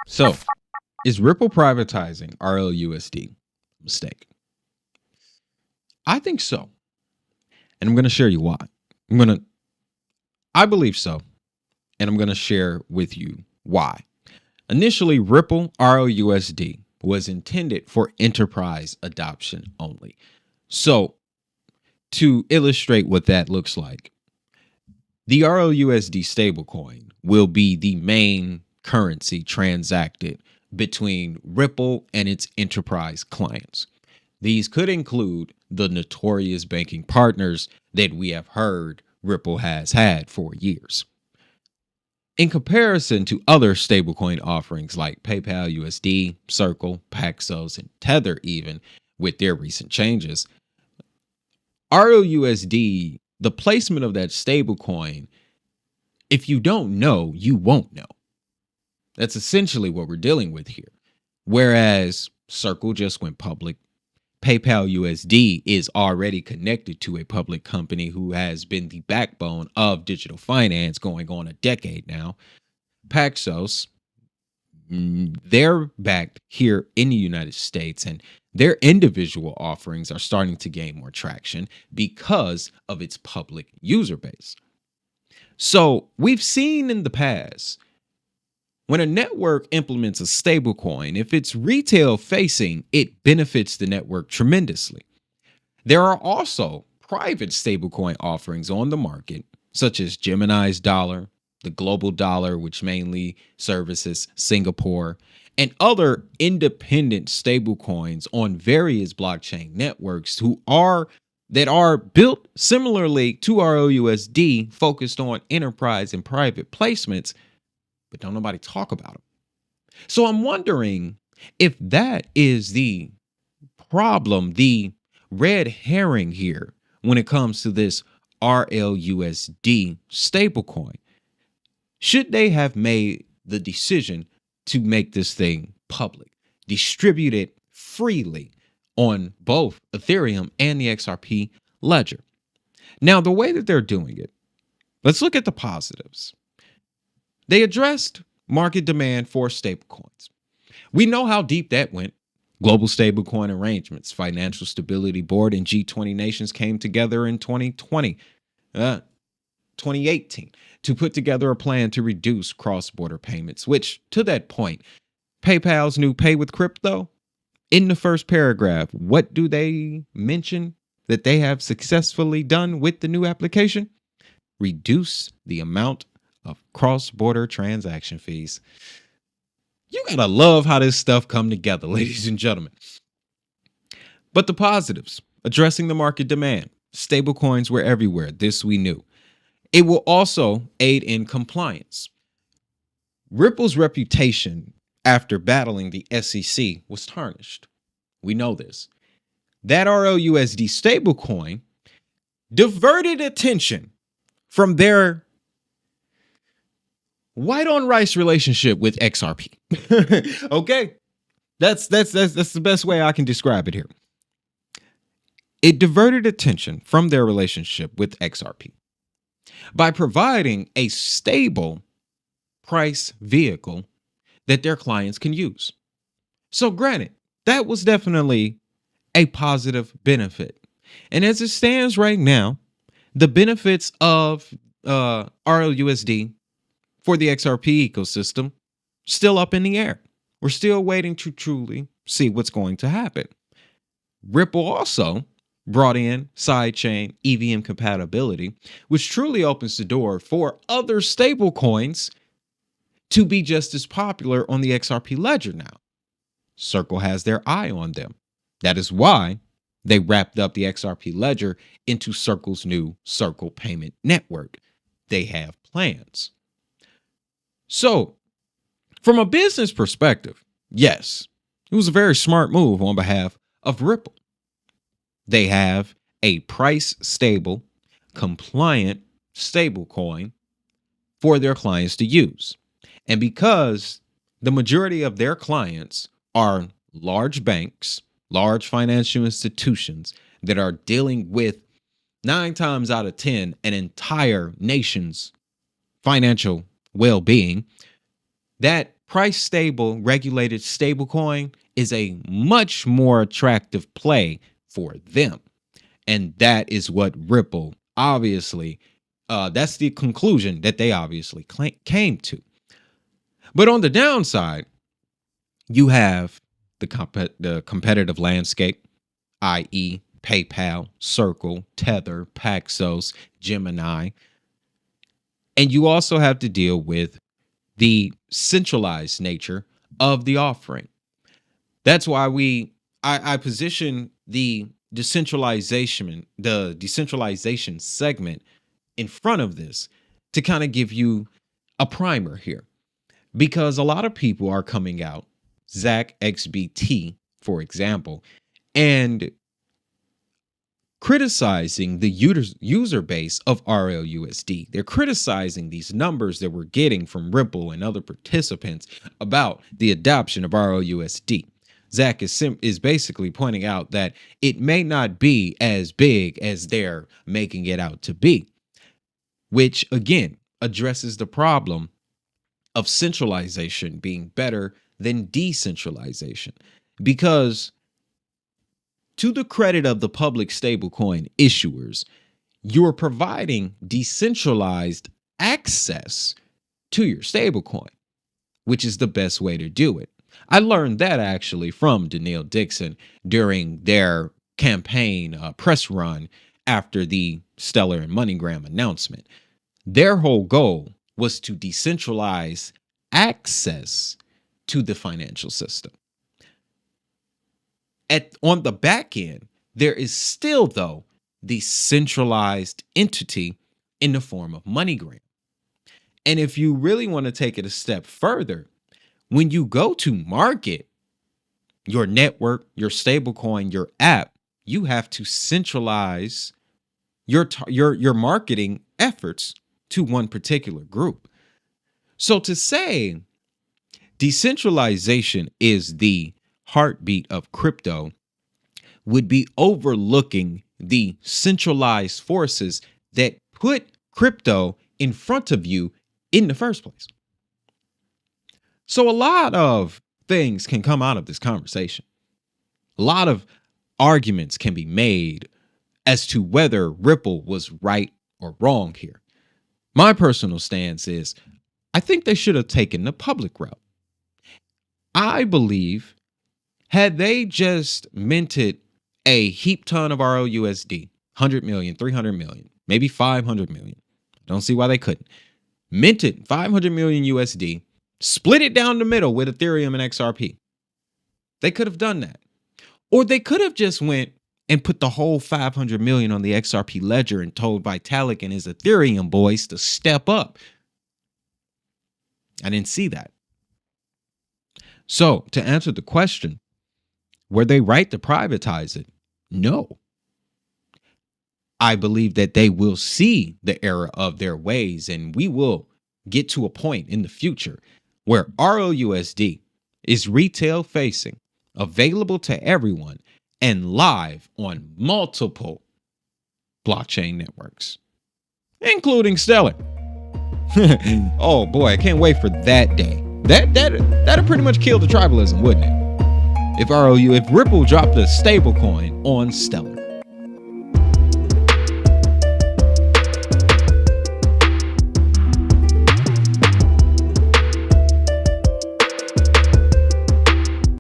So, is Ripple privatizing RLUSD? Mistake. I think so. And I'm going to share you why. I believe so. And I'm going to share with you why. Initially, Ripple RLUSD was intended for enterprise adoption only. So, to illustrate what that looks like, the RLUSD stablecoin will be the main currency transacted between Ripple and its enterprise clients. These could include the notorious banking partners that we have heard Ripple has had for years. In comparison to other stablecoin offerings like PayPal USD, Circle, Paxos, and Tether, even with their recent changes, RLUSD, the placement of that stablecoin, if you don't know, you won't know. That's essentially what we're dealing with here. Whereas Circle just went public, PayPal USD is already connected to a public company who has been the backbone of digital finance going on a decade now. Paxos, they're backed here in the United States, and their individual offerings are starting to gain more traction because of its public user base. So we've seen in the past, when a network implements a stablecoin, if it's retail facing, it benefits the network tremendously. There are also private stablecoin offerings on the market, such as Gemini's dollar, the global dollar, which mainly services Singapore, and other independent stablecoins on various blockchain networks that are built similarly to RLUSD, focused on enterprise and private placements, but don't nobody talk about them. So I'm wondering if that is the problem, the red herring here when it comes to this RLUSD stablecoin. Should they have made the decision to make this thing public, distribute it freely on both Ethereum and the XRP ledger? Now, the way that they're doing it, let's look at the positives. They addressed market demand for stablecoins. We know how deep that went. Global stablecoin arrangements, Financial Stability Board, and G20 nations came together in 2018 to put together a plan to reduce cross-border payments, which, to that point, PayPal's new Pay with Crypto, in the first paragraph, what do they mention that they have successfully done with the new application? Reduce the amount of cross-border transaction fees. You gotta love how this stuff come together, ladies and gentlemen. But the positives, addressing the market demand. Stablecoins were everywhere. This we knew. It will also aid in compliance. Ripple's reputation after battling the SEC was tarnished. We know this. That RLUSD stablecoin diverted attention from their white on rice relationship with XRP. Okay, that's the best way I can describe it here. It diverted attention from their relationship with XRP by providing a stable price vehicle that their clients can use. So granted, that was definitely a positive benefit. And as it stands right now, the benefits of RLUSD for the XRP ecosystem still up in the air. We're still waiting to truly see what's going to happen. Ripple also brought in sidechain EVM compatibility, which truly opens the door for other stablecoins to be just as popular on the XRP ledger now. Circle has their eye on them. That is why they wrapped up the XRP ledger into Circle's new Circle payment network. They have plans. So, from a business perspective, yes, it was a very smart move on behalf of Ripple. They have a price stable, compliant stablecoin for their clients to use. And because the majority of their clients are large banks, large financial institutions that are dealing with 9 times out of 10 an entire nation's financial well-being, that price stable, regulated stable coin is a much more attractive play for them. And that is what Ripple obviously, that's the conclusion that they obviously came to. But on the downside, you have the competitive landscape, i.e., PayPal, Circle, Tether, Paxos, Gemini. And you also have to deal with the centralized nature of the offering. That's why I position the decentralization segment in front of this to kind of give you a primer here, because a lot of people are coming out, Zach XBT, for example, and criticizing the user base of RLUSD. They're criticizing these numbers that we're getting from Ripple and other participants about the adoption of RLUSD. Zach is basically pointing out that it may not be as big as they're making it out to be, which again addresses the problem of centralization being better than decentralization. Because to the credit of the public stablecoin issuers, you're providing decentralized access to your stablecoin, which is the best way to do it. I learned that actually from Danielle Dixon during their campaign press run after the Stellar and MoneyGram announcement. Their whole goal was to decentralize access to the financial system. On the back end, there is still, though, the centralized entity in the form of MoneyGram. And if you really want to take it a step further, when you go to market your network, your stablecoin, your app, you have to centralize your marketing efforts to one particular group. So to say decentralization is the heartbeat of crypto would be overlooking the centralized forces that put crypto in front of you in the first place. So a lot of things can come out of this conversation. A lot of arguments can be made as to whether Ripple was right or wrong here. My personal stance is I think they should have taken the public route. I believe had they just minted a heap ton of RLUSD, 100 million, 300 million, maybe 500 million. Don't see why they couldn't. Minted 500 million USD, split it down the middle with Ethereum and XRP. They could have done that. Or they could have just went and put the whole 500 million on the XRP ledger and told Vitalik and his Ethereum boys to step up. I didn't see that. So to answer the question, were they right to privatize it? No. I believe that they will see the error of their ways, and we will get to a point in the future where RLUSD is retail facing, available to everyone, and live on multiple blockchain networks, including Stellar. Oh boy, I can't wait for that day. That'd pretty much kill the tribalism, wouldn't it? If Ripple dropped a stable coin on Stellar.